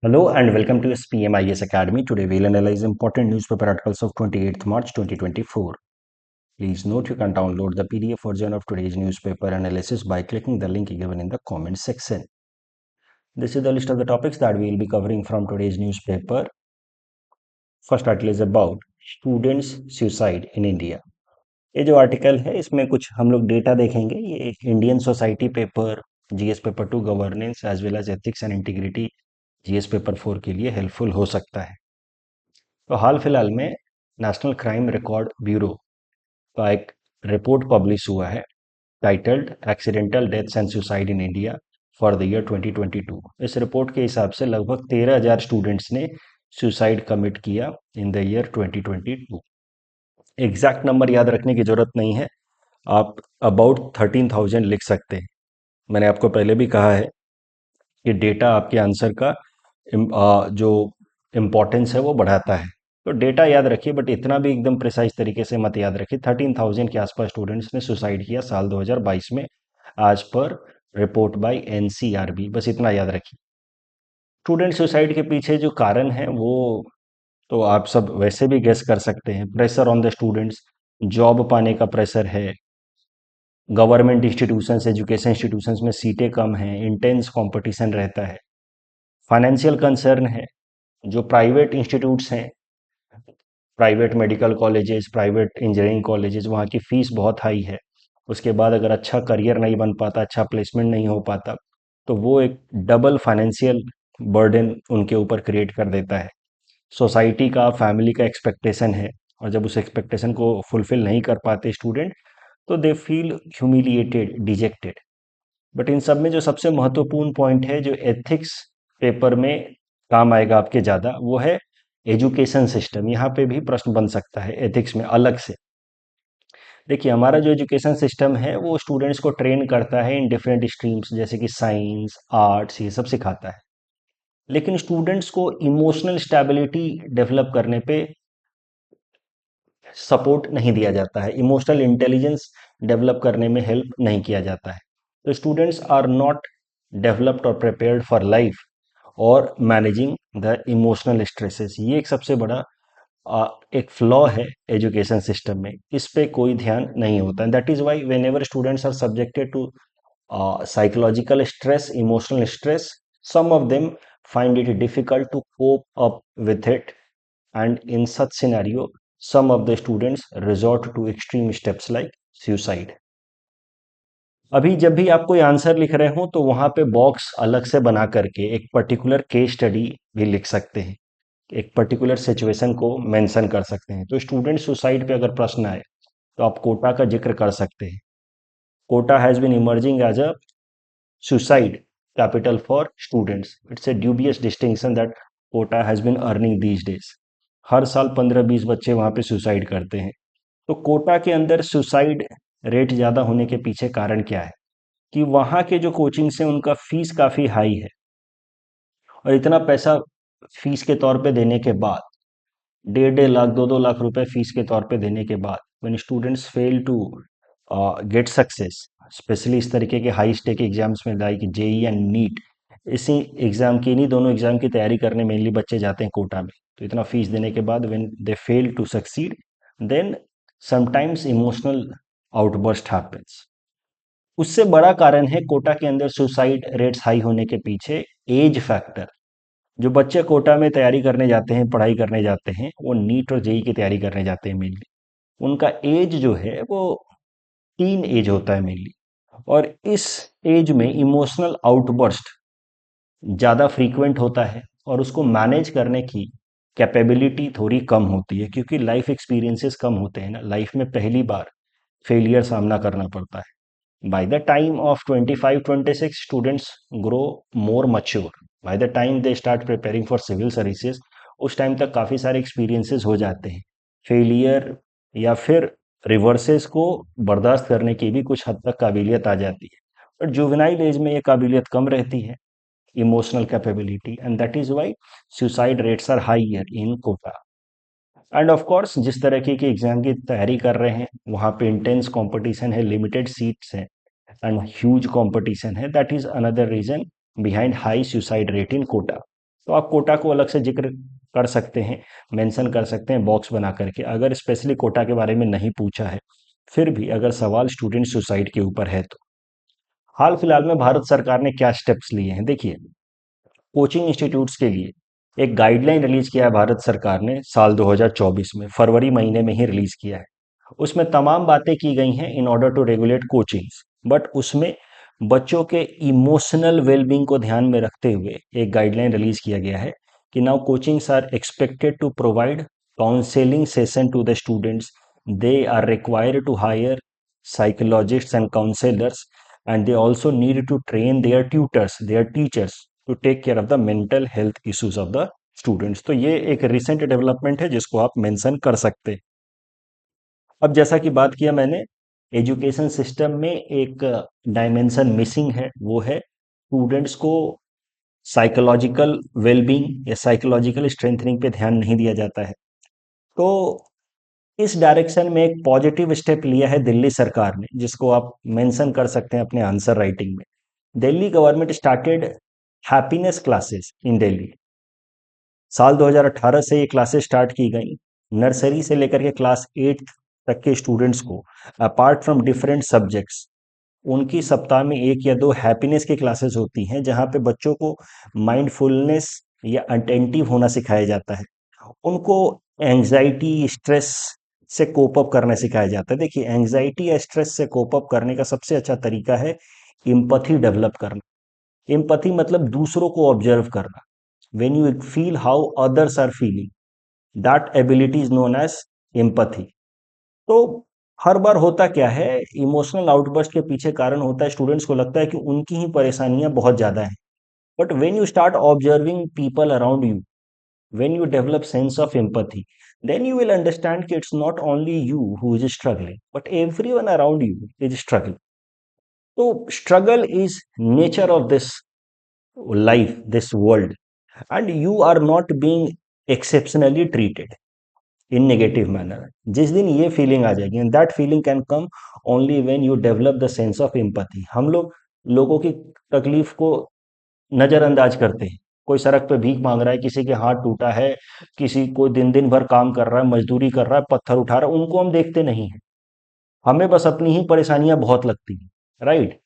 Hello and welcome to SPMIS Academy. Today we'll analyze important newspaper articles of 28th March 2024. Please note you can download the PDF version of today's newspaper analysis by clicking the link given in the comment section. This is the list of the topics that we'll be covering from today's newspaper. First article is about students suicide in India. ये जो article है इसमें कुछ हम लोग data देखेंगे. ये Indian society paper, GS paper 2 governance as well as ethics and integrity GS paper 4 के लिए हेल्पफुल हो सकता है. तो हाल फिलहाल में नेशनल क्राइम रिकॉर्ड ब्यूरो का एक रिपोर्ट पब्लिश हुआ है titled accidental deaths and suicide in India for the year 2022. इस रिपोर्ट के हिसाब से लगभग 13,000 स्टूडेंट्स ने सुसाइड कमिट किया इन द ईयर 2022. एग्जैक्ट नंबर याद रखने की जरूरत नहीं है, आप अबाउट 13,000 लिख सकते हैं. मैंने आपको पहले भी कहा है कि डेटा आपके आंसर का जो इम्पोर्टेंस है वो बढ़ाता है. तो डेटा याद रखिए, बट इतना भी एकदम प्रिसाइज तरीके से मत याद रखिए. 13,000 के आसपास स्टूडेंट्स ने सुसाइड किया साल 2022 में, आज पर रिपोर्ट बाय एनसीआरबी. बस इतना याद रखिए. स्टूडेंट सुसाइड के पीछे जो कारण है वो तो आप सब वैसे भी गेस कर सकते हैं. Pressure on the students, job पाने का प्रेशर है, गवर्नमेंट इंस्टीट्यूशंस, एजुकेशन इंस्टीट्यूशंस में सीटें कम हैं, इंटेंस कंपटीशन रहता है, फाइनेंशियल कंसर्न है. जो प्राइवेट इंस्टीट्यूट्स हैं, private medical colleges, private engineering colleges, वहाँ की फीस बहुत हाई है. उसके बाद अगर अच्छा करियर नहीं बन पाता, अच्छा प्लेसमेंट नहीं हो पाता, तो वो एक डबल फाइनेंशियल बर्डन उनके ऊपर क्रिएट कर देता है. सोसाइटी का, फैमिली का एक्सपेक्टेशन है, और जब उस एक्सपेक्टेशन को फुलफिल नहीं कर पाते स्टूडेंट, तो they feel humiliated, dejected. But in सब में जो सबसे महत्वपूर्ण पॉइंट है, जो एथिक्स पेपर में काम आएगा आपके ज़्यादा, वो है एजुकेशन सिस्टम. यहाँ पे भी प्रश्न बन सकता है एथिक्स में अलग से. देखिए, हमारा जो एजुकेशन सिस्टम है वो स्टूडेंट्स को ट्रेन करता है इन डिफरेंट स्ट्रीम्स, जैसे कि साइंस, आर्ट्स, ये सब सिखाता है. लेकिन स्टूडेंट्स को इमोशनल स्टेबिलिटी डेवलप करने पे सपोर्ट नहीं दिया जाता है, इमोशनल इंटेलिजेंस डेवलप करने में हेल्प नहीं किया जाता है. तो स्टूडेंट्स आर नॉट डेवलप्ड और प्रिपेयर्ड फॉर लाइफ और मैनेजिंग द इमोशनल स्ट्रेसेस. ये एक सबसे बड़ा एक फ्लॉ है एजुकेशन सिस्टम में. इस पे कोई ध्यान नहीं होता. That is why whenever students are subjected to psychological stress, emotional stress, some of them find it difficult to cope up with it, and in such scenario some of the students resort to extreme steps like suicide. अभी जब भी आप कोई answer लिख रहे हो तो वहां पे बॉक्स अलग से बना करके एक पर्टिकुलर केस स्टडी भी लिख सकते हैं, एक पर्टिकुलर सिचुएशन को मेंशन कर सकते हैं. तो स्टूडेंट सुसाइड पे अगर प्रश्न आए तो आप कोटा का जिक्र कर सकते हैं. Kota has been emerging as a suicide capital for students. It's a dubious distinction that Kota has been earning these days. हर साल 15-20 बच्चे वहां पे सुसाइड करते हैं. तो कोटा के अंदर सुसाइड रेट ज़्यादा होने के पीछे कारण क्या है कि वहाँ के जो कोचिंग्स हैं उनका फीस काफ़ी हाई है, और इतना पैसा फीस के तौर पे देने के बाद, 1.5 लाख 2-2 लाख रुपए फीस के तौर पे देने के बाद, when students fail to get success, specially इस तरीके के हाई स्टेक एग्जाम्स में लाइक जेई एंड नीट, इसी एग्जाम की, इन्हीं दोनों एग्जाम की तैयारी करने मेनली बच्चे जाते हैं कोटा में. तो इतना फीस देने के बाद when they fail to succeed, then sometimes emotional outburst happens. उससे बड़ा कारण है कोटा के अंदर सुसाइड रेट्स हाई होने के पीछे एज फैक्टर. जो बच्चे कोटा में तैयारी करने जाते हैं, पढ़ाई करने जाते हैं, वो नीट और जेई की तैयारी करने जाते हैं मेनली, उनका एज जो है वो टीन एज होता है मेनली. और इस एज में इमोशनल आउटबर्स्ट ज़्यादा फ्रीक्वेंट होता है, और उसको मैनेज करने की कैपेबिलिटी थोड़ी कम होती है, क्योंकि लाइफ एक्सपीरियंसेस कम होते हैं ना. लाइफ में पहली बार फेलियर सामना करना पड़ता है. By the time of 25-26 students grow more mature. By the time they start preparing for civil services, उस टाइम तक काफ़ी सारे एक्सपीरियंसेस हो जाते हैं. फेलियर या फिर रिवर्सेस को बर्दाश्त करने की भी कुछ हद तक काबिलियत आ जाती है. बट जुवेनाइल एज में ये काबिलियत कम रहती है, emotional capability, and that is why suicide rates are higher in Kota. And of course जिस तरीके की एग्जाम की तैयारी कर रहे हैं वहाँ पे इंटेंस कंपटीशन है, लिमिटेड सीट्स हैं, एंड ह्यूज कंपटीशन है. That is another reason behind high suicide rate in Kota. तो आप कोटा को अलग से जिक्र कर सकते हैं, मेंशन कर सकते हैं बॉक्स बना करके, अगर स्पेशली कोटा के बारे में नहीं पूछा है। फिर भी अगर सवाल स्टूडेंट सुसाइड के ऊपर है तो हाल फिलहाल में भारत सरकार ने क्या स्टेप्स लिए हैं, देखिए कोचिंग इंस्टीट्यूट्स के लिए एक गाइडलाइन रिलीज किया है भारत सरकार ने साल 2024 में, फरवरी महीने में ही रिलीज किया है। उसमें तमाम बातें की गई हैं in order to regulate coachings, but उसमें बच्चों के इमोशनल वेलबींग को ध्यान में रखते हुए एक गाइडलाइन रिलीज किया गया है कि now coachings are expected to provide counselling session to the students, they are required to hire psychologists and counselors, and they also need to train their tutors, their teachers to take care of the mental health issues of the students। तो ये एक recent development है जिसको आप mention कर सकते हैं। अब जैसा कि बात किया मैंने, एजुकेशन सिस्टम में एक डायमेंशन मिसिंग है, वो है स्टूडेंट्स को साइकोलॉजिकल वेलबींग या साइकोलॉजिकल स्ट्रेंथनिंग पे ध्यान नहीं दिया जाता है। तो इस डायरेक्शन में एक पॉजिटिव स्टेप लिया है दिल्ली सरकार ने, जिसको आप मेंशन कर सकते हैं अपने आंसर राइटिंग में। Delhi government started happiness classes in Delhi. साल 2018 से ये क्लासेस स्टार्ट की गई। नर्सरी से लेकर के क्लास 8 तक के स्टूडेंट्स को अपार्ट फ्रॉम डिफरेंट सब्जेक्ट्स उनकी सप्ताह में एक या दो हैप्पीनेस की क्लासेस होती हैं, जहाँ पे बच्चों को माइंडफुलनेस या अटेंटिव होना सिखाया जाता है। उनको एंजाइटी स्ट्रेस से कोप अप करना सिखाया जाता है। देखिए एंजाइटी या स्ट्रेस से कोप अप करने का सबसे अच्छा तरीका है इम्पथी डेवलप करना। एम्पैथी मतलब दूसरों को ऑब्जर्व करना। When you feel how others are feeling, that ability is known as empathy. तो हर बार होता क्या है, इमोशनल आउटबर्स्ट के पीछे कारण होता है स्टूडेंट्स को लगता है कि उनकी ही परेशानियां बहुत ज्यादा हैं। But when you start observing people around you, when you develop sense of empathy, then you will understand that it's not only you who is struggling, but everyone around you is struggling. So struggle is nature of this life, this world, and you are not being exceptionally treated in negative manner। जिस दिन ये feeling आ जाएगी, and that feeling can come only when you develop the sense of empathy। हम लोग लोगों की तकलीफ को नजरअंदाज करते हैं। कोई सड़क पे भीख मांग रहा है, किसी के हाथ टूटा है, किसी को दिन दिन भर काम कर रहा है, मजदूरी कर रहा है, पत्थर उठा रहा है, उनको हम देखते नहीं हैं। हमें बस अपनी ही परेशानियां बहुत लगती हैं, राइट।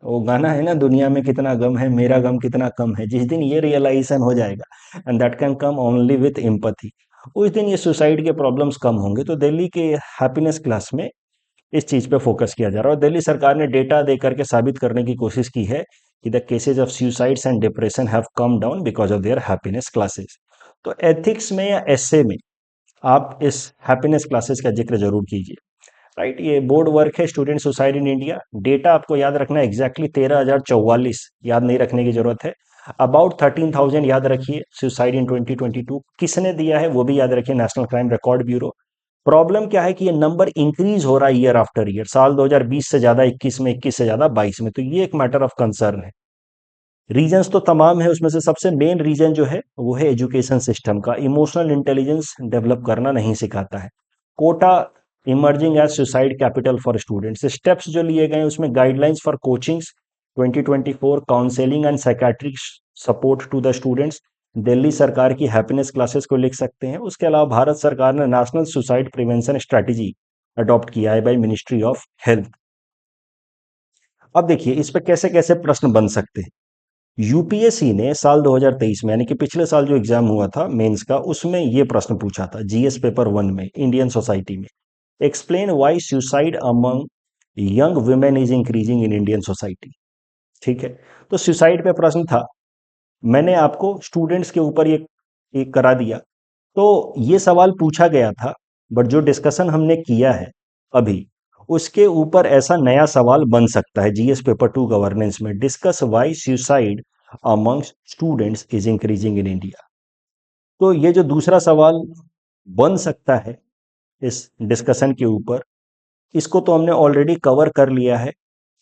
वो गाना है ना, दुनिया में कितना गम है, मेरा गम कितना कम है। जिस दिन ये रियलाइजेशन हो जाएगा, and that can come only with empathy, उस दिन ये सुसाइड के प्रॉब्लम्स कम होंगे। तो दिल्ली के हैप्पीनेस क्लास में इस चीज पे फोकस किया जा रहा है, और दिल्ली सरकार ने डेटा दे करके साबित करने की कोशिश की है कि the cases of suicides and depression have come down because of their happiness classes. तो एथिक्स में या एसए में आप इस हैप्पीनेस क्लासेस का जिक्र जरूर कीजिए, राइट। ये बोर्ड वर्क है student suicide in India. Data आपको याद रखना है एग्जैक्टली 13,044, याद नहीं रखने की जरूरत है। अबाउट 13,000 याद रखिए सुसाइड इन 2022। किसने दिया है वो भी याद रखिए, national crime record bureau. Problem क्या है कि ये नंबर इंक्रीज हो रहा है ईयर आफ्टर ईयर, साल 2020 से ज्यादा 21 में, 21 से ज्यादा 22 में। तो ये एक मैटर ऑफ कंसर्न है। रीजंस तो तमाम है, उसमें से सबसे मेन रीजन जो है वो है एजुकेशन सिस्टम का इमोशनल इंटेलिजेंस डेवलप करना नहीं सिखाता है। Kota emerging as suicide capital for students, steps जो लिए गए उसमें guidelines for coachings 2024, counselling and psychiatric support to the students, Delhi सरकार की हैप्पीनेस क्लासेस को लिख सकते हैं। उसके अलावा भारत सरकार ने national suicide prevention strategy adopt किया है बाय मिनिस्ट्री ऑफ हेल्थ। अब देखिए इस पे कैसे कैसे प्रश्न बन सकते हैं। यूपीएससी ने साल 2023 में, यानी कि पिछले साल जो एग्जाम हुआ था मेंस का, उसमें ये प्रश्न पूछा था जीएस पेपर 1 में, इंडियन सोसाइटी में, explain why suicide among young women is increasing in Indian society. ठीक है, तो सुसाइड पे प्रश्न था, मैंने आपको स्टूडेंट्स के ऊपर ये करा दिया। तो ये सवाल पूछा गया था, बट जो डिस्कशन हमने किया है अभी, उसके ऊपर ऐसा नया सवाल बन सकता है जीएस पेपर 2 गवर्नेंस में, discuss why suicide among students is increasing in India. तो ये जो दूसरा सवाल बन सकता है इस डिस्कशन के ऊपर, इसको तो हमने ऑलरेडी कवर कर लिया है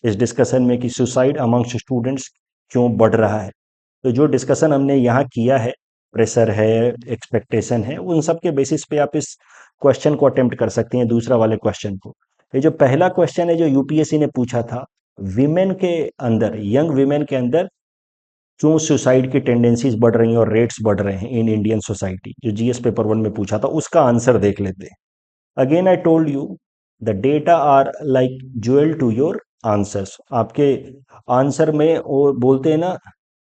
इस डिस्कशन में कि सुसाइड अमंग्स स्टूडेंट्स क्यों बढ़ रहा है। तो जो डिस्कशन हमने यहाँ किया है, प्रेशर है, एक्सपेक्टेशन है, उन सब के बेसिस पे आप इस क्वेश्चन को अटेम्प्ट कर सकते हैं, दूसरा वाले क्वेश्चन को। ये जो पहला क्वेश्चन है जो यूपीएससी ने पूछा था, विमेन के अंदर, यंग विमेन के अंदर क्यों सुसाइड की टेंडेंसीज बढ़ रही हैं और रेट्स बढ़ रहे हैं इन इंडियन सोसाइटी, जो जीएस पेपर 1 में पूछा था, उसका आंसर देख लेते हैं। Again I told you, the data are like jewel to your answers. आपके आंसर में वो बोलते हैं ना,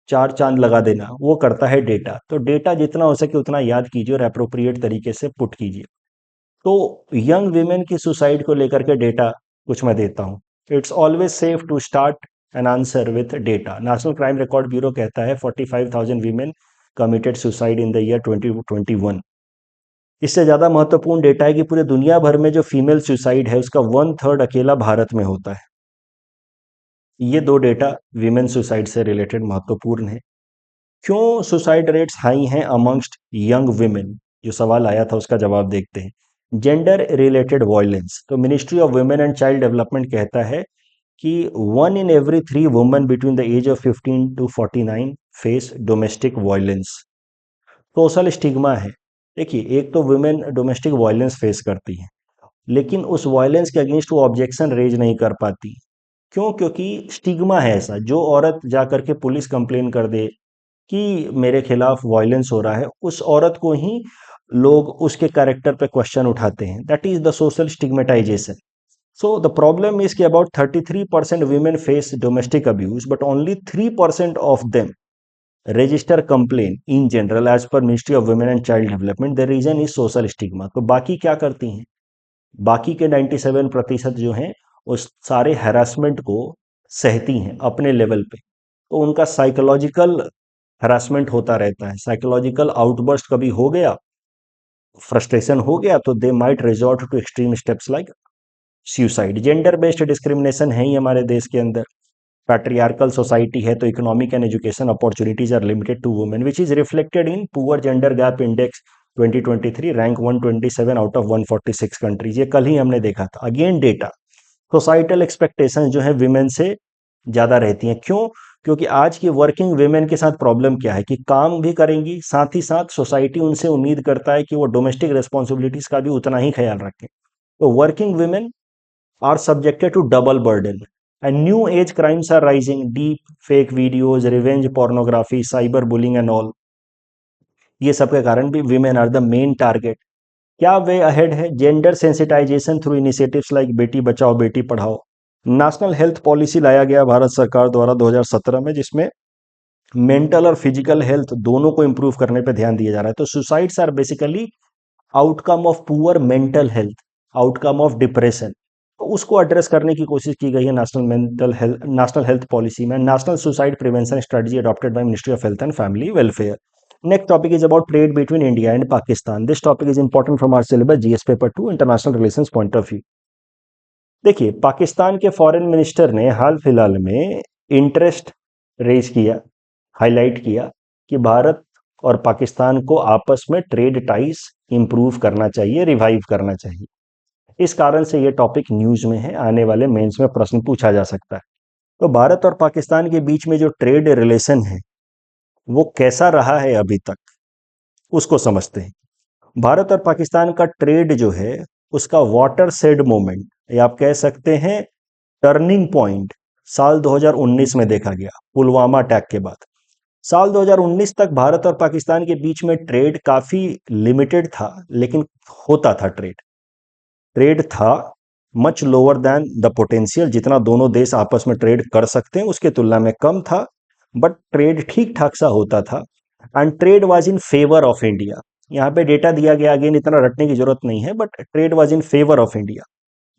चार चांद लगा देना, वो करता है डेटा। तो डेटा जितना हो सके उतना याद कीजिए और अप्रोप्रिएट तरीके से पुट कीजिए। तो यंग विमेन की सुसाइड को लेकर के डेटा कुछ मैं देता हूँ। It's always safe to start an answer with data. National crime record bureau कहता है 45,000 women committed suicide in the year 2021। इससे ज़्यादा महत्वपूर्ण डेटा है कि पूरे दुनिया भर में जो फीमेल सुसाइड है उसका 1/3 अकेला भारत में होता है। ये दो डेटा वीमेन सुसाइड से रिलेटेड महत्वपूर्ण है। क्यों सुसाइड रेट्स हाई हैं अमंगस्ट यंग वुमेन, जो सवाल आया था उसका जवाब देखते हैं। जेंडर रिलेटेड वायलेंस, तो ministry of women and child development कहता है कि 1 in every 3 women between the age of 15 to 49 face domestic violence. Social stigma है। देखिए, एक तो वुमेन डोमेस्टिक वायलेंस फेस करती है, लेकिन उस वायलेंस के अगेंस्ट वो ऑब्जेक्शन रेज नहीं कर पाती। क्यों? क्योंकि स्टिग्मा है ऐसा। जो औरत जा करके पुलिस कंप्लेन कर दे कि मेरे खिलाफ वायलेंस हो रहा है, उस औरत को ही लोग उसके कैरेक्टर पे क्वेश्चन उठाते हैं। That is the social stigmatization. So the problem is कि about 33% women face domestic abuse, but only 3% of them register complaint in general as per Ministry of Women and Child Development. The reason is social stigma. तो बाकी क्या करती हैं? बाकी के 97% जो हैं उस सारे हरासमेंट को सहती हैं अपने लेवल पे। तो उनका साइकोलॉजिकल हरासमेंट होता रहता है। साइकोलॉजिकल आउटबर्स्ट कभी हो गया, फ्रस्ट्रेशन हो गया, तो they might resort to extreme steps like suicide. Gender based discrimination है ही हमारे देश के अंदर। पैट्रियार्कल सोसाइटी है, तो economic and education opportunities are limited to women, which is reflected in poor gender gap index 2023, rank 127 out of 146 countries. ये कल ही हमने देखा था। अगेन डेटा, सोसाइटल एक्सपेक्टेशन जो है विमेन से ज़्यादा रहती हैं। क्यों? क्योंकि आज की वर्किंग विमेन के साथ प्रॉब्लम क्या है कि काम भी करेंगी, साथ ही साथ सोसाइटी उनसे उम्मीद करता है कि वो डोमेस्टिक रिस्पॉन्सिबिलिटीज का भी उतना ही ख्याल रखें। तो working women are subjected to double burden, and new age crimes are rising: deep fake videos, revenge pornography, cyber bullying and all। ये सब के कारण भी women are the main target। क्या वे अहेड है? Gender sensitization through initiatives like Beti Bachao Beti Padhao. National health policy लाया गया भारत सरकार द्वारा 2017 में, जिसमें मेंटल और फिजिकल हेल्थ दोनों को इंप्रूव करने पे ध्यान दिया जा रहा है। तो suicides are basically outcome of poor mental health, outcome of depression. तो उसको एड्रेस करने की कोशिश की गई है नेशनल हेल्थ पॉलिसी में। National suicide prevention strategy adopted by ministry of health and family welfare. Next topic is about trade between India and Pakistan. This topic is important from our syllabus GS paper 2 international relations point of view. देखिए, पाकिस्तान के foreign minister ने हाल फिलहाल में interest raise किया, highlight किया कि भारत और पाकिस्तान को आपस में ट्रेड टाइज इंप्रूव करना चाहिए, रिवाइव करना चाहिए। इस कारण से ये टॉपिक न्यूज में है, आने वाले मेंस में प्रश्न पूछा जा सकता है। तो भारत और पाकिस्तान के बीच में जो ट्रेड रिलेशन है वो कैसा रहा है अभी तक, उसको समझते हैं। भारत और पाकिस्तान का ट्रेड जो है उसका वाटर शेड मोमेंट, या आप कह सकते हैं टर्निंग पॉइंट, साल 2019 में देखा गया, पुलवामा अटैक के बाद। साल 2019 तक भारत और पाकिस्तान के बीच में ट्रेड काफी लिमिटेड था, लेकिन होता था ट्रेड। ट्रेड था much lower than the potential, जितना दोनों देश आपस में ट्रेड कर सकते हैं उसके तुलना में कम था, बट ट्रेड ठीक ठाक सा होता था। And trade was in favour of India. यहाँ पे डेटा दिया गया, अगेन इतना रटने की जरूरत नहीं है, but trade was in favour of India.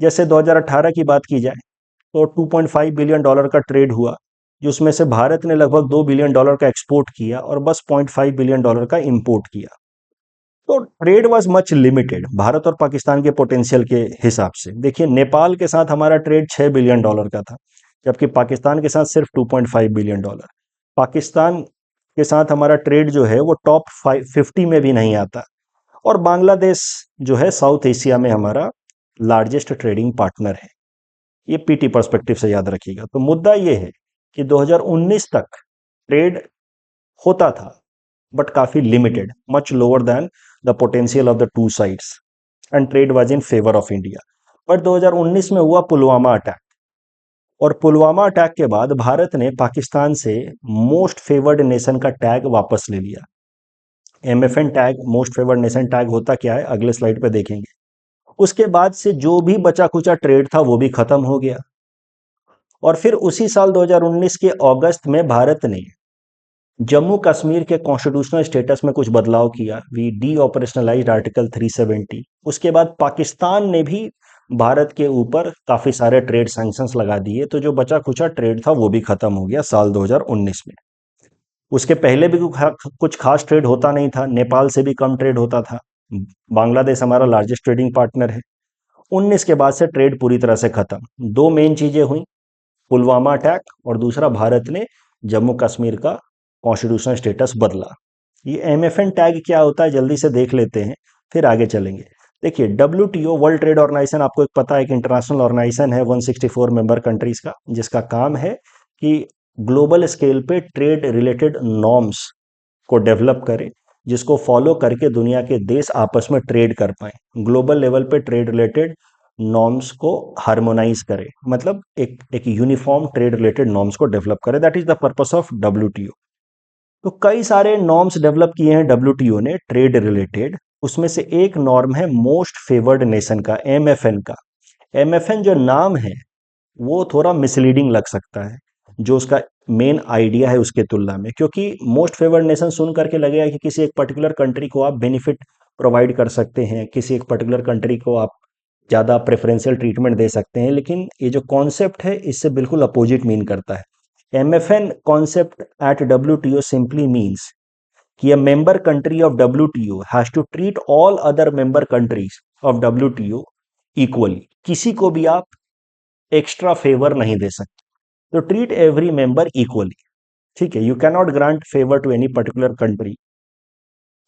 जैसे 2018 की बात की जाए तो $2.5 बिलियन का ट्रेड हुआ, जिसमें से भारत ने लगभग $2 बिलियन का एक्सपोर्ट किया और बस $0.5 बिलियन का इंपोर्ट किया। तो trade was much limited Bharat और पाकिस्तान के पोटेंशियल के हिसाब से। देखिए, नेपाल के साथ हमारा ट्रेड $6 बिलियन का था, जबकि पाकिस्तान के साथ सिर्फ $2.5 बिलियन। पाकिस्तान के साथ हमारा ट्रेड जो है वो टॉप 50 में भी नहीं आता। और बांग्लादेश जो है साउथ एशिया में हमारा लार्जेस्ट ट्रेडिंग पार्टनर है। ये पीटी पर्सपेक्टिव से याद रखिएगा। तो मुद्दा ये है कि 2019 तक ट्रेड होता था, बट काफी limited, much lower than the potential of the two sides, and trade was in favour of India. But 2019 में हुआ पुलवामा अटैक। और पुलवामा अटैक के बाद भारत ने पाकिस्तान से मोस्ट फेवर्ड नेशन का टैग वापस ले लिया। MFN tag, most favoured nation tag होता क्या है, अगले स्लाइड पे देखेंगे। उसके बाद से जो भी बचा कुचा ट्रेड था वो भी खत्म हो गया। और फिर उसी साल 2019 के अगस्त में भारत ने जम्मू कश्मीर के कॉन्स्टिट्यूशनल स्टेटस में कुछ बदलाव किया। We deoperationalise article 370। उसके बाद पाकिस्तान ने भी भारत के ऊपर काफी सारे ट्रेड सैंक्शंस लगा दिए, तो जो बचा कुचा ट्रेड था वो भी खत्म हो गया साल 2019 में। उसके पहले भी कुछ खास ट्रेड होता नहीं था, नेपाल से भी कम ट्रेड होता था। बांग्लादेश हमारा लार्जेस्ट ट्रेडिंग पार्टनर है। 19 के बाद से ट्रेड पूरी तरह से खत्म। दो मेन चीजें हुई, पुलवामा अटैक और दूसरा भारत ने जम्मू कश्मीर का कॉन्स्टिट्यूशनल स्टेटस बदला। ये एमएफएन टैग क्या होता है जल्दी से देख लेते हैं, फिर आगे चलेंगे। देखिए, डब्ल्यूटीओ वर्ल्ड ट्रेड ऑर्गेनाइजेशन आपको एक पता है कि इंटरनेशनल ऑर्गेनाइजेशन है 164 मेंबर कंट्रीज का, जिसका काम है कि ग्लोबल स्केल पे ट्रेड रिलेटेड नॉर्म्स को डेवलप करे, जिसको फॉलो करके दुनिया के देश आपस में ट्रेड कर पाए, ग्लोबल लेवल पे ट्रेड रिलेटेड नॉर्म्स को हार्मोनाइज करे, मतलब एक यूनिफॉर्म ट्रेड रिलेटेड नॉर्म्स को डेवलप करे। That is the purpose of WTO. तो कई सारे नॉर्म्स डेवलप किए हैं डब्ल्यूटीओ ने ट्रेड रिलेटेड। उसमें से एक नॉर्म है मोस्ट फेवर्ड नेशन का, एमएफएन का। एमएफएन जो नाम है वो थोड़ा मिसलीडिंग लग सकता है, जो उसका मेन आइडिया है उसके तुलना में, क्योंकि मोस्ट फेवर्ड नेशन सुन करके लगेगा कि किसी एक पर्टिकुलर कंट्री को आप बेनिफिट प्रोवाइड कर सकते हैं, किसी एक पर्टिकुलर कंट्री को आप ज़्यादा प्रेफरेंशियल ट्रीटमेंट दे सकते हैं, लेकिन ये जो कॉन्सेप्ट है इससे बिल्कुल अपोजिट मीन करता है। MFN concept at WTO simply means कि a member country of WTO has to treat all other member countries of WTO equally। किसी को भी आप एक्स्ट्रा फेवर नहीं दे सकते, तो ट्रीट एवरी मेंबर इक्वली। ठीक है, you can not grant favour to any particular country.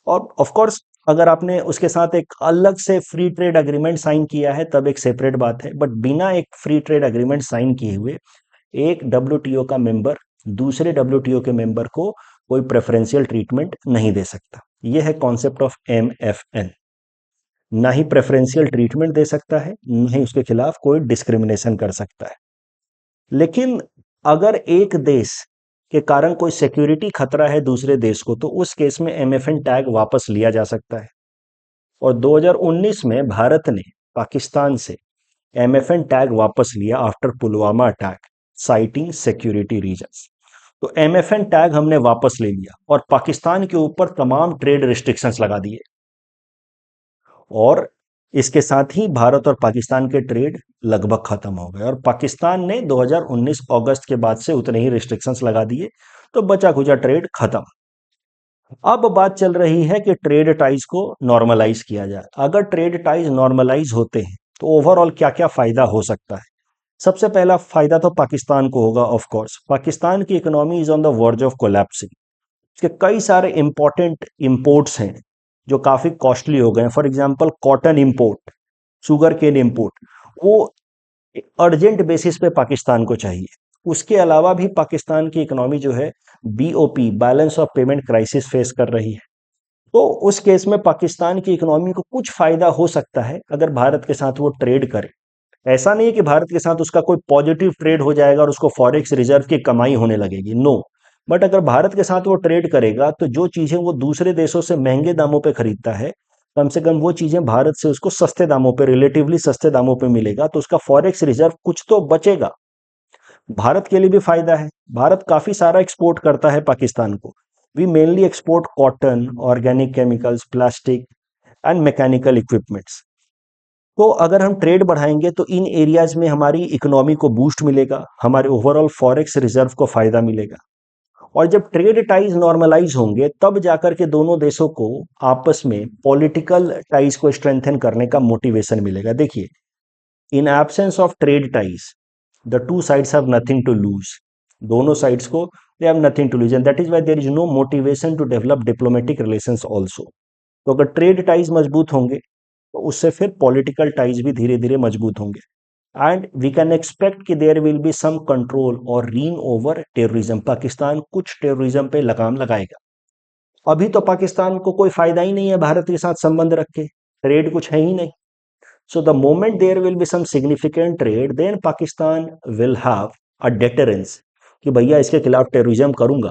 और ऑफ कोर्स अगर आपने उसके साथ एक अलग से फ्री ट्रेड अग्रीमेंट साइन किया है तब एक सेपरेट बात है, बट बिना एक फ्री ट्रेड अग्रीमेंट साइन किए हुए एक डब्ल्यूटीओ का मेंबर दूसरे डब्ल्यूटीओ के मेंबर को कोई प्रेफरेंशियल ट्रीटमेंट नहीं दे सकता। यह है कॉन्सेप्ट ऑफ एमएफएन। ना ही प्रेफरेंशियल ट्रीटमेंट दे सकता है, ना ही उसके खिलाफ कोई डिस्क्रिमिनेशन कर सकता है। लेकिन अगर एक देश के कारण कोई सिक्योरिटी खतरा है दूसरे देश को, तो उस केस में एमएफएन टैग वापस लिया जा सकता है। और 2019 में भारत ने पाकिस्तान से एमएफएन टैग वापस लिया after Pulwama attack, citing security reasons. तो एमएफएन टैग हमने वापस ले लिया और पाकिस्तान के ऊपर तमाम ट्रेड रिस्ट्रिक्शंस लगा दिए। और इसके साथ ही भारत और पाकिस्तान के ट्रेड लगभग खत्म हो गए, और पाकिस्तान ने 2019 अगस्त के बाद से उतने ही रिस्ट्रिक्शंस लगा दिए, तो बचा खुचा ट्रेड खत्म। अब बात चल रही है कि ट्रेड टाइज को नॉर्मलाइज किया जाए। अगर ट्रेड टाइज नॉर्मलाइज होते हैं तो ओवरऑल क्या क्या फायदा हो सकता है। सबसे पहला फायदा तो पाकिस्तान को होगा। ऑफ कोर्स पाकिस्तान की economy is on the verge of collapsing. इसके कई सारे इंपॉर्टेंट इंपोर्ट्स हैं जो काफी कॉस्टली हो गए हैं। For example cotton import, sugar cane import, वो अर्जेंट बेसिस पे पाकिस्तान को चाहिए। उसके अलावा भी पाकिस्तान की इकोनॉमी जो है BOP, balance of payment crisis face कर रही है। तो उस केस में पाकिस्तान की इकोनॉमी को कुछ फायदा हो सकता है अगर भारत के साथ वो ट्रेड करे। ऐसा नहीं है कि भारत के साथ उसका कोई पॉजिटिव ट्रेड हो जाएगा और उसको फॉरेक्स रिजर्व की कमाई होने लगेगी, नो। बट अगर भारत के साथ वो ट्रेड करेगा तो जो चीजें वो दूसरे देशों से महंगे दामों पे खरीदता है, कम से कम वो चीजें भारत से उसको सस्ते दामों पे, रिलेटिवली सस्ते दामों पे मिलेगा, तो उसका फॉरेक्स रिजर्व कुछ तो बचेगा। भारत के लिए भी फायदा है। भारत काफी सारा एक्सपोर्ट करता है पाकिस्तान को। We mainly export cotton, organic chemicals, plastic and mechanical equipments. तो अगर हम ट्रेड बढ़ाएंगे तो इन एरियाज में हमारी इकोनॉमी को बूस्ट मिलेगा, हमारे ओवरऑल फॉरेक्स रिजर्व को फायदा मिलेगा। और जब ट्रेड टाइज नॉर्मलाइज होंगे तब जाकर के दोनों देशों को आपस में पॉलिटिकल टाइज को स्ट्रेंथन करने का मोटिवेशन मिलेगा। देखिए, in absence of trade ties the two sides have nothing to lose. दोनों साइड्स को they have nothing to lose, and that is why there is no motivation to develop diplomatic relations also. तो अगर trade ties मजबूत होंगे तो उससे फिर political ties भी धीरे धीरे मजबूत होंगे, एंड वी कैन एक्सपेक्ट कि there will be some control और रीन ओवर टेररिज्म। पाकिस्तान कुछ टेररिज्म पे लगाम लगाएगा। अभी तो पाकिस्तान को कोई फायदा ही नहीं है भारत के साथ संबंध रख के, ट्रेड कुछ है ही नहीं। So the moment there will be some significant trade, then Pakistan will have a deterrence कि भैया इसके खिलाफ टेररिज्म करूंगा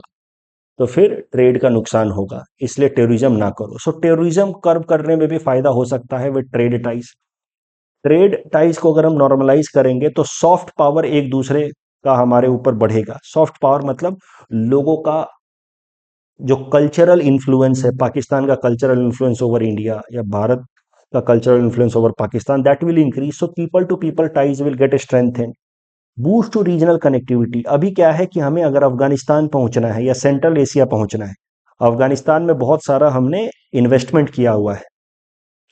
तो फिर ट्रेड का नुकसान होगा, इसलिए टेररिज्म ना करो। सो टेररिज्म कर्व करने में भी फायदा हो सकता है with trade ties. Trade ties को अगर हम नॉर्मलाइज करेंगे तो सॉफ्ट पावर एक दूसरे का हमारे ऊपर बढ़ेगा। सॉफ्ट पावर मतलब लोगों का जो कल्चरल इन्फ्लुएंस है, पाकिस्तान का कल्चरल इन्फ्लुएंस ओवर इंडिया या भारत का cultural influence over Pakistan, that will increase. So people to people ties will get strengthen. Boost to regional connectivity, अभी क्या है कि हमें अगर अफगानिस्तान पहुंचना है या सेंट्रल एशिया पहुंचना है, अफगानिस्तान में बहुत सारा हमने इन्वेस्टमेंट किया हुआ है,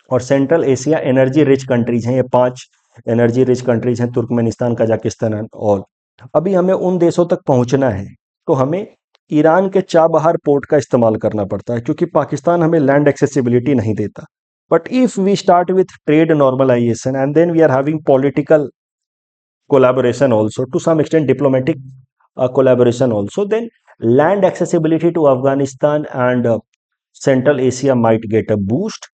और central Asia energy rich countries हैं, ये 5 एनर्जी रिच कंट्रीज हैं, तुर्कमेनिस्तान, कजाकिस्तान एंड ऑल। अभी हमें उन देशों तक पहुंचना है तो हमें ईरान के चाबहार पोर्ट का इस्तेमाल करना पड़ता है, क्योंकि पाकिस्तान हमें लैंड एक्सेसिबिलिटी नहीं देता। But if we start with trade normalisation and then we are having political collaboration also, to some extent diplomatic collaboration also, then land accessibility to Afghanistan and Central Asia might get a boost।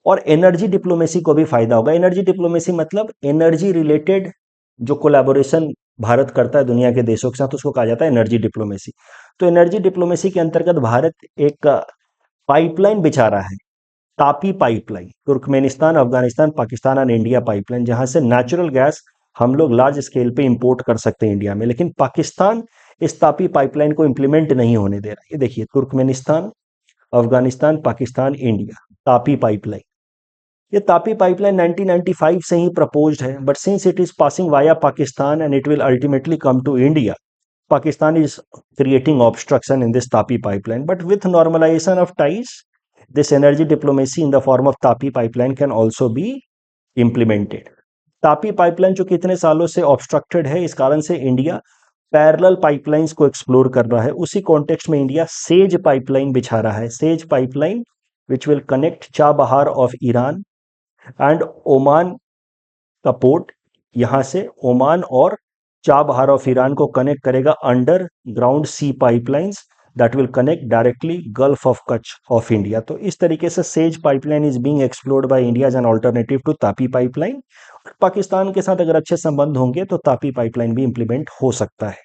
और energy diplomacy को भी फायदा होगा। Energy diplomacy मतलब energy related जो collaboration Bharat करता है दुनिया के देशों के साथ, उसको कहा जाता है एनर्जी डिप्लोमेसी। तो एनर्जी डिप्लोमेसी के अंतर्गत भारत एक पाइपलाइन बिछा रहा है, Tapi pipeline, Turkmenistan, Afghanistan, Pakistan and India pipeline, जहां से नेचुरल गैस हम लोग लार्ज स्केल पे इंपोर्ट कर सकते हैं इंडिया में। लेकिन पाकिस्तान इस तापी पाइपलाइन को इंप्लीमेंट नहीं होने दे रहा। ये देखिए, Turkmenistan, Afghanistan, Pakistan, India, TAPI pipeline. ये तापी पाइपलाइन 1995 से ही प्रपोज्ड है, but since it is passing via Pakistan and it will ultimately come to India, Pakistan is creating obstruction in this Tapi pipeline. But with normalization of ties, this energy diplomacy in the form of Tapi pipeline can also be implemented. Tapi pipeline जो कितने सालों से obstructed है, इस कारण से India parallel pipelines को explore कर रहा है। उसी कॉन्टेक्स्ट में इंडिया सेज पाइपलाइन बिछा रहा है, SAGE pipeline which will connect Chabahar of Iran and Oman का पोर्ट, यहां से ओमान और चाबहार ऑफ ईरान को कनेक्ट करेगा underground sea pipelines that will connect directly gulf of Kutch of India. तो इस तरीके से SAGE pipeline is being explored by India as an alternative to TAPI pipeline. Pakistan के साथ अगर अच्छे संबंध होंगे तो तापी पाइपलाइन भी इंप्लीमेंट हो सकता है।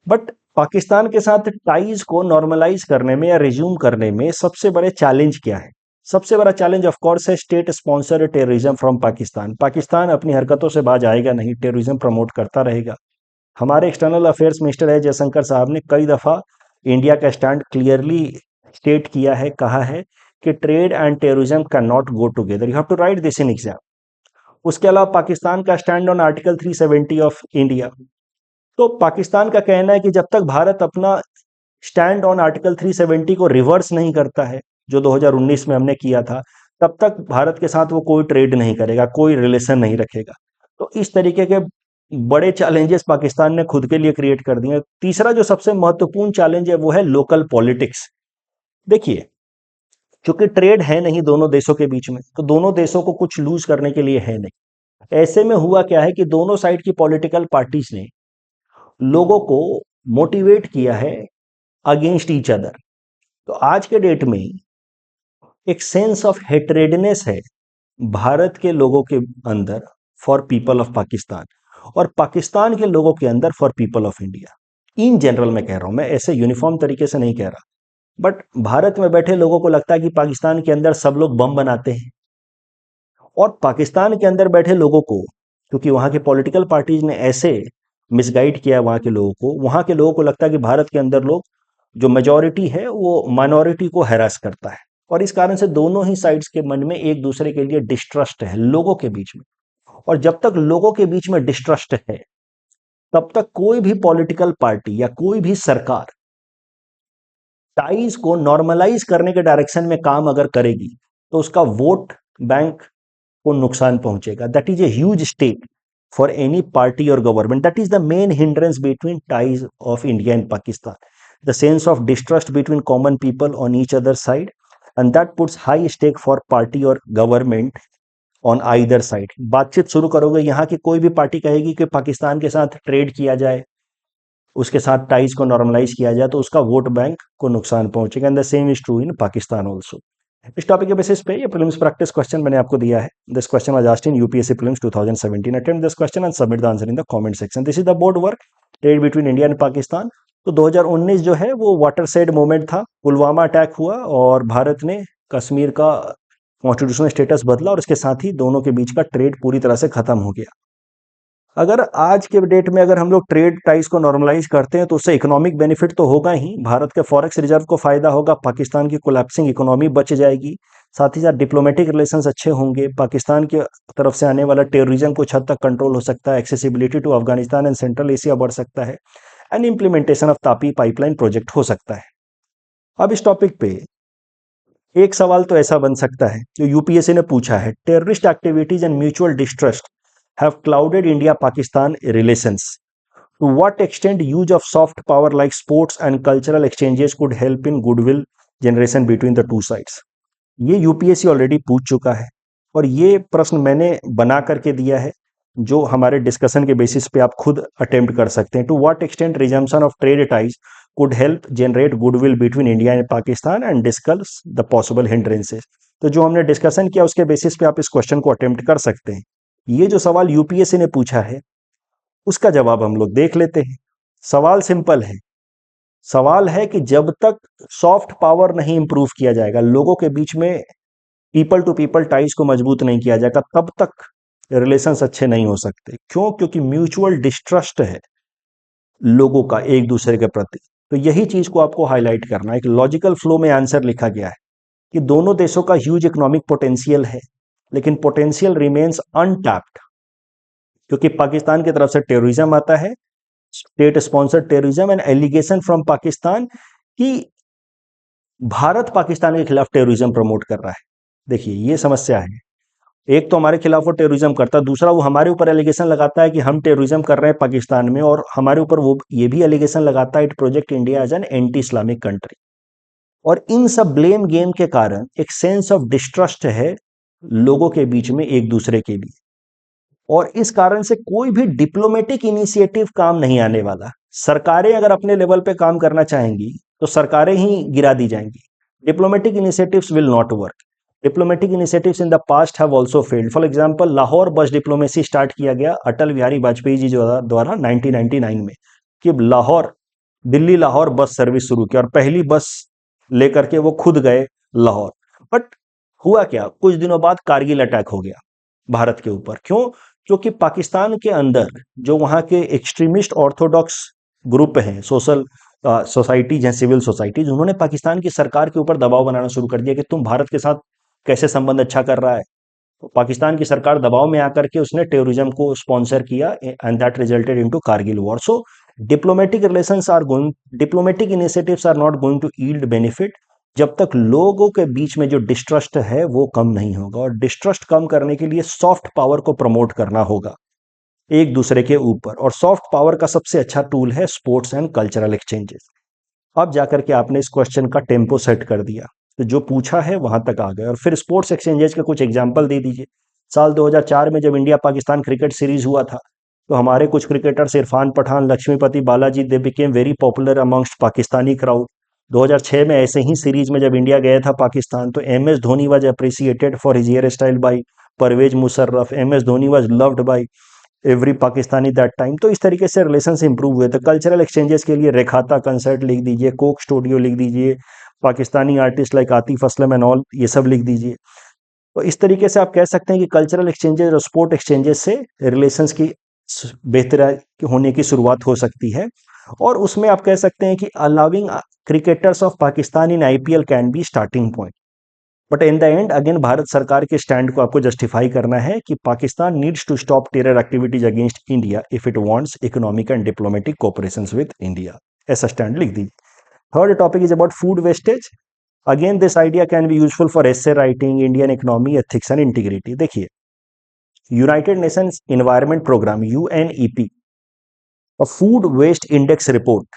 बट पाकिस्तान के साथ टाइज को नॉर्मलाइज करने में या रिज्यूम करने में सबसे बड़े चैलेंज क्या है? सबसे बड़ा चैलेंज ऑफ कोर्स है state sponsor terrorism from Pakistan. Pakistan अपनी हरकतों से बाज आएगा नहीं, टेररिज्म प्रमोट करता रहेगा। हमारे एक्सटर्नल अफेयर्स मिनिस्टर है जयशंकर साहब ने कई दफा इंडिया का स्टैंड क्लियरली स्टेट किया है, कहा है कि trade and terrorism can not go together, you have to write this in exam. उसके अलावा पाकिस्तान का stand on article 370 of India. तो पाकिस्तान का कहना है कि जब तक भारत अपना स्टैंड ऑन आर्टिकल 370 को रिवर्स नहीं करता है, जो 2019 में हमने किया था, तब तक भारत के साथ वो कोई ट्रेड नहीं करेगा, कोई रिलेशन नहीं रखेगा। तो इस तरीके के बड़े चैलेंजेस पाकिस्तान ने खुद के लिए क्रिएट कर दिए। तीसरा जो सबसे महत्वपूर्ण चैलेंज है वो है लोकल पॉलिटिक्स। देखिए, चूंकि ट्रेड है नहीं दोनों देशों के बीच में, तो दोनों देशों को कुछ लूज करने के लिए है नहीं। ऐसे में हुआ क्या है कि दोनों साइड की पॉलिटिकल पार्टीज ने लोगों को मोटिवेट किया है अगेंस्ट ईच अदर। तो आज के डेट में एक सेंस ऑफ हेट्रेडनेस है भारत के लोगों के अंदर फॉर पीपल ऑफ पाकिस्तान, और पाकिस्तान के लोगों के अंदर for people of India. In general मैं कह रहा हूं, मैं ऐसे यूनिफॉर्म तरीके से नहीं कह रहा। बट भारत में बैठे लोगों को लगता है कि पाकिस्तान के अंदर सब लोग बम बनाते हैं, और पाकिस्तान के अंदर बैठे लोगों को, क्योंकि वहां के पॉलिटिकल पार्टीज ने ऐसे मिसगाइड किया है वहां के लोगों को, वहां के लोगों को लगता है कि भारत के अंदर लोग, जो मेजॉरिटी है वो माइनॉरिटी को हैरास करता है। और इस कारण से दोनों ही साइड्स के मन में एक दूसरे के लिए डिस्ट्रस्ट है लोगों के बीच में। और जब तक लोगों के बीच में डिस्ट्रस्ट है, तब तक कोई भी पॉलिटिकल पार्टी या कोई भी सरकार टाइज को नॉर्मलाइज करने के डायरेक्शन में काम अगर करेगी तो उसका वोट बैंक को नुकसान पहुंचेगा। That is a huge stake for any party और government. That is the main hindrance between ties of India and Pakistan, the sense of distrust between common people on each other side, and that puts high stake for party और government on either side. बातचीत शुरू करोगे, यहाँ की कोई भी party कहेगी कि पाकिस्तान के साथ ट्रेड किया जाए, उसके साथ टाइज को नॉर्मलाइज किया जाए, तो उसका वोट बैंक को नुकसान पहुंचेगा। And the same is true in Pakistan also. इस टॉपिक के बेसिस पे ये प्रीलिम्स प्रैक्टिस क्वेश्चन मैंने आपको दिया है। This question was asked in UPSC prelims 2017। Attempt this question and submit the answer in the comment section. This is the board work trade between India and Pakistan. तो 2019 जो है वो वाटरशेड मोमेंट था, Pulwama attack हुआ और भारत ने कश्मीर का कॉन्स्टिट्यूशनल स्टेटस बदला और इसके साथ ही दोनों के बीच का ट्रेड पूरी तरह से खत्म हो गया। अगर आज के डेट में अगर हम लोग ट्रेड टाइज को नॉर्मलाइज करते हैं तो उससे इकोनॉमिक बेनिफिट तो होगा ही, भारत के फॉरेक्स रिजर्व को फायदा होगा, पाकिस्तान की कोलैप्सिंग इकोनॉमी बच जाएगी, साथ ही साथ डिप्लोमेटिक रिलेशंस अच्छे होंगे, पाकिस्तान की तरफ से आने वाला टेररिज्म कुछ हद तक कंट्रोल हो सकता है, accessibility to Afghanistan and Central Asia बढ़ सकता है, and implementation of TAPI pipeline project हो सकता है। अब इस टॉपिक पे एक सवाल तो ऐसा बन सकता है जो यूपीएससी ने पूछा है, terrorist activities and mutual distrust have clouded India Pakistan relations, to what extent use of soft power like sports and cultural exchanges could help in goodwill generation between the two sides. ये UPSC already पूछ चुका है और ये प्रश्न मैंने बना करके दिया है, जो हमारे डिस्कशन के बेसिस पे आप खुद अटेम्प्ट कर सकते हैं। To what extent resumption of trade ties could help generate goodwill between India and Pakistan and discuss the possible hindrances. तो जो हमने डिस्कशन किया उसके बेसिस पे आप इस क्वेश्चन को अटेम्प्ट कर सकते हैं। ये जो सवाल यूपीएससी ने पूछा है उसका जवाब हम लोग देख लेते हैं। सवाल सिंपल है, सवाल है कि जब तक सॉफ्ट पावर नहीं इंप्रूव किया जाएगा, लोगों के बीच में पीपल टू पीपल टाइज को मजबूत नहीं किया जाएगा, तब तक रिलेशंस अच्छे नहीं हो सकते। क्यों? क्योंकि म्यूचुअल डिस्ट्रस्ट है लोगों का एक दूसरे के प्रति। तो यही चीज को आपको हाईलाइट करना है। एक लॉजिकल फ्लो में आंसर लिखा गया है कि दोनों देशों का ह्यूज इकोनॉमिक पोटेंशियल है, लेकिन पोटेंशियल रिमेन्स अनटैप्ड, क्योंकि पाकिस्तान की तरफ से टेररिज्म आता है, state sponsored terrorism, and allegation from Pakistan कि भारत पाकिस्तान के खिलाफ टेररिज्म प्रमोट कर रहा है। देखिए ये समस्या है, एक तो हमारे खिलाफ वो टेररिज्म करता है, दूसरा वो हमारे ऊपर एलिगेशन लगाता है कि हम टेररिज्म कर रहे हैं पाकिस्तान में, और हमारे ऊपर वो ये भी एलिगेशन लगाता है it project India as an anti Islamic country. और इन सब ब्लेम गेम के कारण एक सेंस ऑफ डिस्ट्रस्ट है लोगों के बीच में एक दूसरे के लिए, और इस कारण से कोई भी डिप्लोमेटिक इनिशिएटिव काम नहीं आने वाला। सरकारें अगर अपने लेवल पे काम करना चाहेंगी तो सरकारें ही गिरा दी जाएंगी। Diplomatic initiatives will not work. Diplomatic initiatives in the past have also failed. For example, Lahore बस डिप्लोमेसी स्टार्ट किया गया अटल बिहारी वाजपेयी जी द्वारा 1999 में, कि लाहौर दिल्ली लाहौर बस सर्विस शुरू किया और पहली बस लेकर के वो खुद गए लाहौर। बट हुआ क्या, कुछ दिनों बाद कारगिल अटैक हो गया भारत के ऊपर। क्यों? क्योंकि पाकिस्तान के अंदर जो वहां के एक्सट्रीमिस्ट ऑर्थोडॉक्स ग्रुप हैं, सोशल सोसाइटीज हैं, सिविल सोसाइटीज, उन्होंने पाकिस्तान की सरकार के ऊपर दबाव बनाना शुरू कर दिया कि तुम भारत के साथ कैसे संबंध अच्छा कर रहा है। तो पाकिस्तान की सरकार दबाव में आकर के उसने टेररिज्म को स्पॉन्सर किया and that resulted into Kargil war. So diplomatic initiatives are not going to yield benefit जब तक लोगों के बीच में जो डिस्ट्रस्ट है वो कम नहीं होगा। और डिस्ट्रस्ट कम करने के लिए सॉफ्ट पावर को प्रमोट करना होगा एक दूसरे के ऊपर, और सॉफ्ट पावर का सबसे अच्छा टूल है स्पोर्ट्स एंड कल्चरल एक्सचेंजेस। अब जाकर के आपने इस क्वेश्चन का टेम्पो सेट कर दिया, तो जो पूछा है वहां तक आ गए। और फिर स्पोर्ट्स एक्सचेंजेस के कुछ एग्जाम्पल दे दीजिए। साल 2004 में जब इंडिया पाकिस्तान क्रिकेट सीरीज हुआ था, तो हमारे कुछ cricketers Irfan Pathan, Lakshmipathy Balaji, they became very popular amongst Pakistani crowd. 2006 में ऐसे ही सीरीज में जब इंडिया गया था पाकिस्तान, तो M S Dhoni was appreciated for his hair style by Pervez Musharraf. M S Dhoni was loved by every Pakistani that time. तो इस तरीके से रिलेशन इंप्रूव हुए थे। कल्चरल एक्सचेंजेस के लिए रेखाता कंसर्ट लिख दीजिए, कोक स्टूडियो लिख दीजिए, Pakistani artist like Atif Aslam and all, ये सब लिख दीजिए। तो इस तरीके से आप कह सकते हैं कि कल्चरल एक्सचेंजेस और स्पोर्ट एक्सचेंजेस से रिलेशंस की बेहतर होने की शुरुआत हो सकती है। और उसमें आप कह सकते हैं कि allowing cricketers of Pakistan in IPL can be starting point. But in the end again Bharat सरकार के स्टैंड को आपको जस्टिफाई करना है कि Pakistan needs to stop terror activities against India if it wants economic and diplomatic cooperations with India. ऐसा stand लिख दीजिए। Third topic is about food wastage. Again this idea can be useful for essay writing, Indian economy, ethics and integrity. देखिए, United Nations Environment Programme UNEP और food waste index report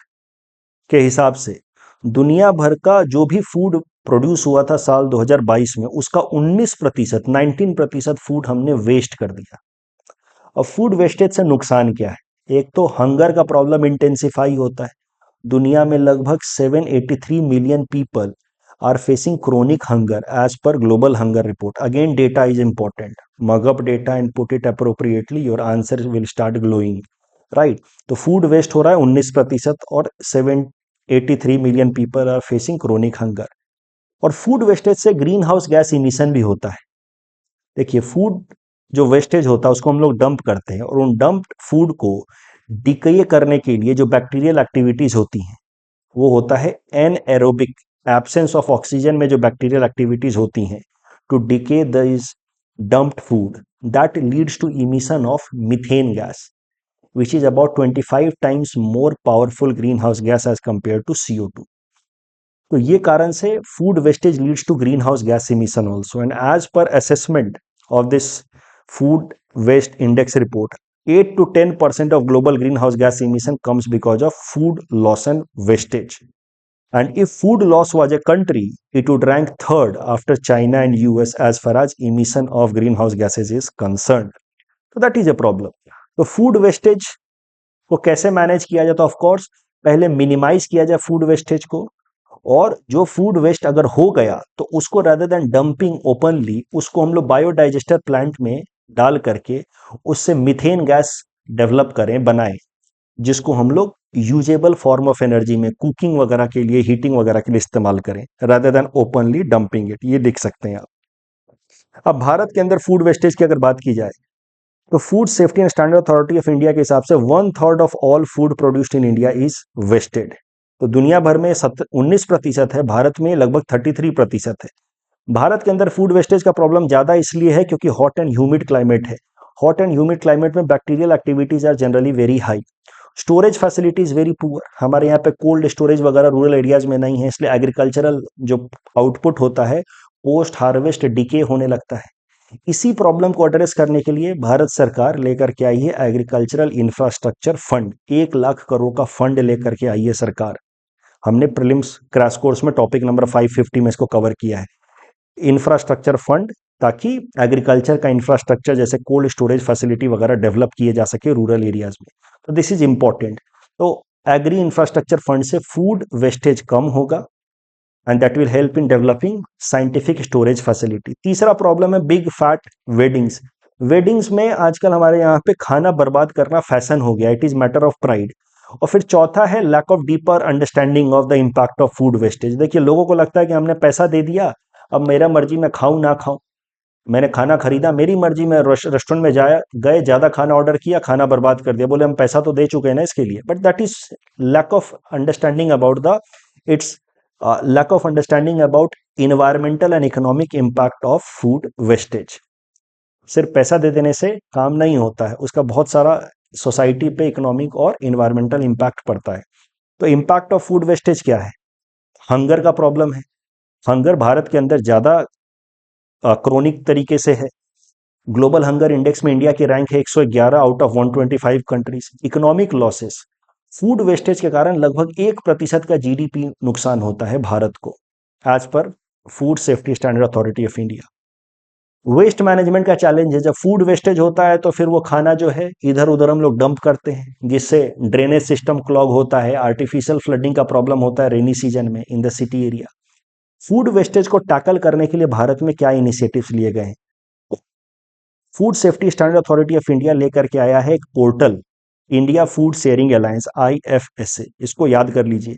के हिसाब से दुनिया भर का जो भी फूड प्रोड्यूस हुआ था साल 2022 में, उसका 19% फूड हमने वेस्ट कर दिया। अब फूड वेस्टेज से नुकसान क्या है? एक तो हंगर का प्रॉब्लम इंटेंसिफाई होता है। दुनिया में लगभग 783 million people are facing chronic hunger as per global hunger report. Again, data is important. Mug up data and put it appropriately, your answer will start glowing, right? तो food waste हो रहा है 19% और 783 million people are facing chronic hunger. और food wastage से greenhouse gas emission भी होता है। देखिए, फूड जो वेस्टेज होता है उसको हम लोग डंप करते हैं, और उन डंप्ड फूड को डिके करने के लिए जो बैक्टीरियल एक्टिविटीज होती हैं वो होता है एनएरोबिक, एब्सेंस ऑफ ऑक्सीजन में जो बैक्टीरियल एक्टिविटीज होती हैं to decay this dumped food, that leads to emission of methane gas which is about 25 times more powerful greenhouse gas as compared to CO2. तो ये कारण से food wastage leads to greenhouse gas emission also, and as per assessment of this food waste index report, 8 to 10% of global greenhouse gas emission comes because of food loss and wastage. And if food loss was a country, it would rank third after China and US as far as emission of greenhouse gases is concerned. So that is a problem. तो food wastage को कैसे manage किया जाए? तो of course पहले minimise किया जाए food wastage को, और जो फूड वेस्ट अगर हो गया तो उसको रादर देन डंपिंग ओपनली, उसको हम लोग बायोडाइजेस्टर प्लांट में डाल करके उससे मीथेन गैस डेवलप करें, बनाएं, जिसको हम लोग यूजेबल फॉर्म ऑफ एनर्जी में कुकिंग वगैरह के लिए, हीटिंग वगैरह के लिए इस्तेमाल करें, rather than openly dumping it. ये देख सकते हैं आप। अब भारत के अंदर फूड वेस्टेज की अगर बात की जाए तो food safety and standard authority of India के हिसाब से 1/3 of all food produced in India is wasted. तो दुनिया भर में 19% है, भारत में लगभग 33% है। भारत के अंदर फूड वेस्टेज का प्रॉब्लम ज्यादा इसलिए है क्योंकि हॉट एंड ह्यूमिड क्लाइमेट है। हॉट एंड ह्यूमिड क्लाइमेट में bacterial activities are generally very high, storage facilities very poor. हमारे यहाँ पे कोल्ड स्टोरेज वगैरह रूरल एरियाज में नहीं है, इसलिए एग्रीकल्चरल जो आउटपुट होता है पोस्ट हार्वेस्ट डिके होने लगता है। इसी प्रॉब्लम को एड्रेस करने के लिए भारत सरकार लेकर के आई है agricultural infrastructure fund. 1 lakh crore का फंड लेकर के आई है सरकार। हमने प्रीलिम्स क्रैश कोर्स में टॉपिक नंबर 550 में इसको कवर किया है, इंफ्रास्ट्रक्चर फंड, ताकि एग्रीकल्चर का इंफ्रास्ट्रक्चर जैसे कोल्ड स्टोरेज फैसिलिटी वगैरह डेवलप किए जा सके रूरल एरियाज में। तो दिस इज इंपॉर्टेंट। तो एग्री इंफ्रास्ट्रक्चर फंड से फूड वेस्टेज कम होगा and that will help in developing scientific storage facility. तीसरा प्रॉब्लम है बिग फैट वेडिंग्स। वेडिंग्स में आजकल हमारे यहाँ पे खाना बर्बाद करना फैशन हो गया, it is matter of pride. और फिर चौथा है lack of deeper understanding of the impact of food wastage. देखिए, लोगों को लगता है कि हमने पैसा दे दिया, अब मेरा मर्जी मैं खाऊं ना खाऊं, मैंने खाना खरीदा मेरी मर्जी, मैं रेस्टोरेंट में जाया गए, ज्यादा खाना ऑर्डर किया, खाना बर्बाद कर दिया, बोले हम पैसा तो दे चुके हैं ना इसके लिए। But that is lack of understanding about the its lack of understanding about environmental and economic impact of food wastage। सिर्फ पैसा दे देने से काम नहीं होता है, उसका बहुत सारा सोसाइटी पे इकोनॉमिक और इन्वायरमेंटल इम्पैक्ट पड़ता है। तो इम्पैक्ट ऑफ फूड वेस्टेज क्या है? हंगर का प्रॉब्लम है। हंगर भारत के अंदर ज्यादा क्रोनिक तरीके से है। ग्लोबल हंगर इंडेक्स में इंडिया की रैंक है 111 out of 125 countries. Economic losses, food wastage के कारण लगभग 1% का जीडीपी नुकसान होता है भारत को, as per food safety standard authority of India. Waste management का चैलेंज है, जब फूड वेस्टेज होता है तो फिर वो खाना जो है इधर उधर हम लोग डंप करते हैं, जिससे ड्रेनेज सिस्टम क्लॉग होता है, आर्टिफिशियल फ्लडिंग का प्रॉब्लम होता है रेनी सीजन में in the city area. Food wastage को टैकल करने के लिए भारत में क्या इनिशिएटिव्स लिए गए हैं? Food safety standard authority of India लेकर के आया है एक portal, India food sharing alliance, IFSA। इसको याद कर लीजिए,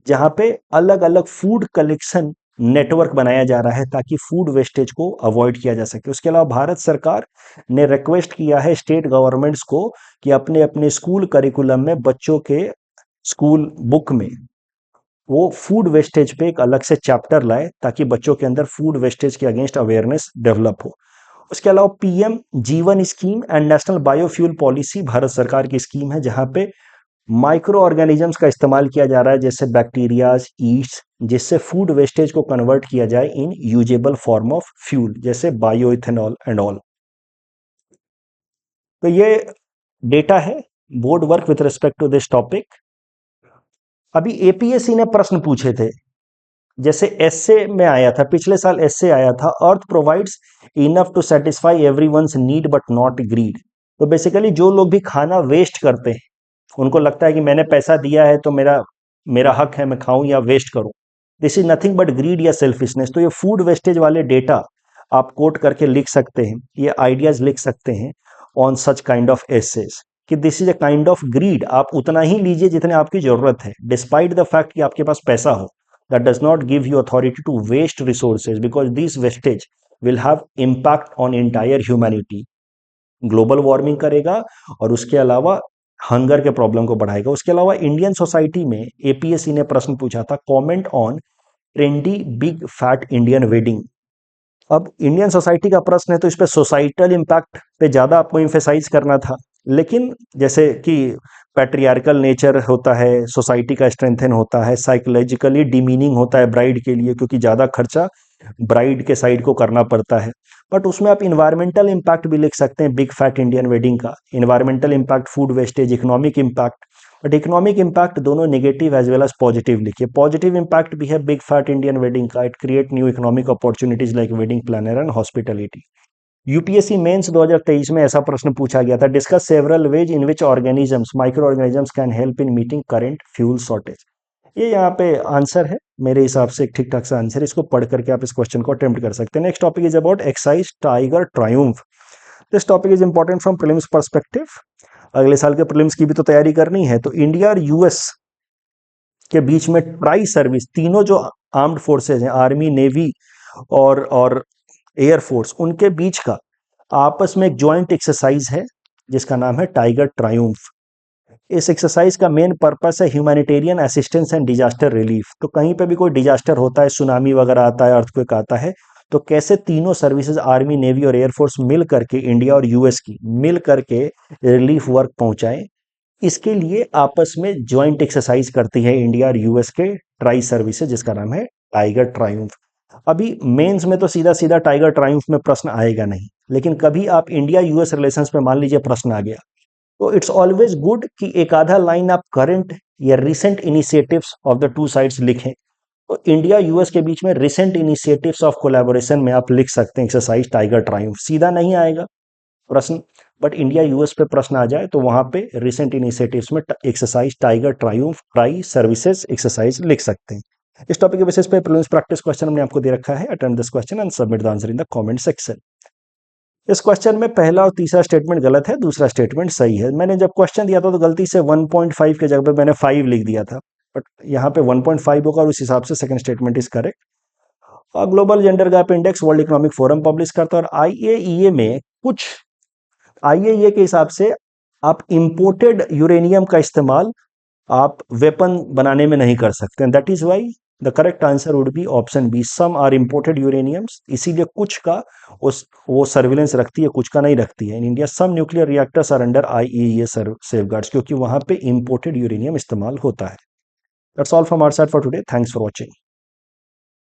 जहां पे अलग अलग फूड कलेक्शन नेटवर्क बनाया जा रहा है ताकि फूड वेस्टेज को अवॉइड किया जा सके। उसके अलावा भारत सरकार ने रिक्वेस्ट किया है स्टेट गवर्नमेंट्स को कि अपने अपने स्कूल करिकुलम में बच्चों के स्कूल बुक में वो फूड वेस्टेज पे एक अलग से चैप्टर लाए ताकि बच्चों के अंदर फूड वेस्टेज के अगेंस्ट अवेयरनेस डेवलप हो। उसके अलावा पीएम जीवन scheme and national biofuel policy Bharat सरकार की स्कीम है, जहां पे माइक्रो ऑर्गेनिजम्स का इस्तेमाल किया जा रहा है, जैसे बैक्टीरियाज, ईस्ट, जिससे फूड वेस्टेज को कन्वर्ट किया जाए in usable form of fuel, जैसे बायो इथेनॉल एंड ऑल। तो ये डेटा है, board work with respect to this topic. अभी एपीएससी ने प्रश्न पूछे थे, जैसे एसए में आया था, पिछले साल एसए आया था, earth provides enough to satisfy everyone's need but not greed. तो बेसिकली जो लोग भी खाना वेस्ट करते हैं, उनको लगता है कि मैंने पैसा दिया है तो मेरा हक है मैं खाऊं या वेस्ट करूं, this is nothing but greed या सेल्फिशनेस। तो ये फूड वेस्टेज वाले डेटा आप कोट करके लिख सकते हैं, ये आइडियाज लिख सकते हैं on such kind of essays कि this is a kind of greed. आप उतना ही लीजिए जितने आपकी जरूरत है, डिस्पाइट द फैक्ट कि आपके पास पैसा हो। That does not give you authority to waste resources because this wastage will have impact on entire humanity. Global warming करेगा और उसके अलावा हंगर के प्रॉब्लम को बढ़ाएगा। उसके अलावा इंडियन सोसाइटी में एपीएससी ने प्रश्न पूछा था, comment on trendy big fat Indian wedding. अब इंडियन सोसाइटी का प्रश्न है तो इस पे सोसाइटल इम्पैक्ट पे ज़्यादा आपको इम्फेसाइज करना था, लेकिन जैसे कि पैट्रियार्कल नेचर होता है, सोसाइटी का स्ट्रेंथन होता है, साइकोलॉजिकली डिमीनिंग होता है ब्राइड के लिए क्योंकि ज़्यादा खर्चा ब्राइड के साइड को करना पड़ता है। बट उसमें आप इन्वायरमेंटल इम्पैक्ट भी लिख सकते हैं बिग फैट इंडियन वेडिंग का, environmental impact, food wastage, economic impact. But economic impact दोनों negative as well as positive लिखिए। पॉजिटिव इम्पैक्ट भी है बिग फैट इंडियन वेडिंग का, it create new economic opportunities like wedding planner and hospitality. UPSC mains 2023 में ऐसा प्रश्न पूछा गया था, discuss several ways in which organisms micro organisms can help in meeting current fuel shortage. ये यहाँ पे आंसर है, मेरे हिसाब से एक ठीक ठाक सा आंसर है, इसको पढ़ करके आप इस क्वेश्चन को अटेम्प्ट कर सकते हैं। Next topic is about exercise tiger Triumph. This topic is important from prelims perspective. अगले साल के प्रीलिम्स की भी तो तैयारी करनी है। तो इंडिया और यूएस के बीच में ट्राई सर्विस, तीनों जो आर्म्ड फोर्सेज हैं, आर्मी, नेवी और एयरफोर्स, उनके बीच का आपस में एक ज्वाइंट एक्सरसाइज है जिसका नाम है टाइगर ट्रायम्फ। इस एक्सरसाइज का मेन पर्पस है humanitarian assistance and disaster relief. तो कहीं पे भी कोई डिजास्टर होता है, सुनामी वगैरह आता है, अर्थक्वेक आता है, तो कैसे तीनों सर्विसेज, आर्मी, नेवी और एयरफोर्स मिल करके, इंडिया और यूएस की मिल करके रिलीफ वर्क पहुंचाएं, इसके लिए आपस में ज्वाइंट एक्सरसाइज करती है इंडिया और यूएस के ट्राई सर्विसेज जिसका नाम है टाइगर ट्रायम्फ। अभी मेंस में तो सीधा सीधा टाइगर ट्रायम्फ में प्रश्न आएगा नहीं, लेकिन कभी आप इंडिया यूएस रिलेशंस में मान लीजिए प्रश्न आ गया, तो इट्स ऑलवेज गुड कि एक आधा लाइन आप करंट या recent initiatives of the two sides लिखें। तो इंडिया यूएस के बीच में रिसेंट इनिशिएटिव्स ऑफ कोलैबोरेशन में आप लिख सकते हैं एक्सरसाइज टाइगर ट्रायम्फ। सीधा नहीं आएगा प्रश्न, बट इंडिया यूएस पे प्रश्न आ जाए तो वहां पे रिसेंट इनिशिएटिव्स में exercise tiger Triumph tri services exercise लिख सकते हैं। इस टॉपिक के बेसिस पे प्रीलिम्स प्रैक्टिस क्वेश्चन हमने आपको दे रखा है। Attempt this question and submit the answer in the comment section. इस क्वेश्चन में पहला और तीसरा स्टेटमेंट गलत है, दूसरा स्टेटमेंट सही है। मैंने जब क्वेश्चन दिया था तो गलती से 1.5 के जगह पे मैंने 5 लिख दिया था, बट यहाँ पे 1.5 होगा और उस हिसाब से सेकंड स्टेटमेंट इज करेक्ट। और global gender gap index world economic forum publish करता है, और आईएईए में कुछ, आईएईए के हिसाब से आप इंपोर्टेड यूरेनियम का इस्तेमाल आप वेपन बनाने में नहीं कर सकते हैं। That is why the correct answer would be option B, some are imported uraniums. इसीलिए कुछ का उस वो सर्विलेंस रखती है, कुछ का नहीं रखती है। In India some nuclear reactors are under IAEA safeguards, क्योंकि वहां पे इंपोर्टेड यूरेनियम इस्तेमाल होता है। That's all from our side for today, thanks for watching.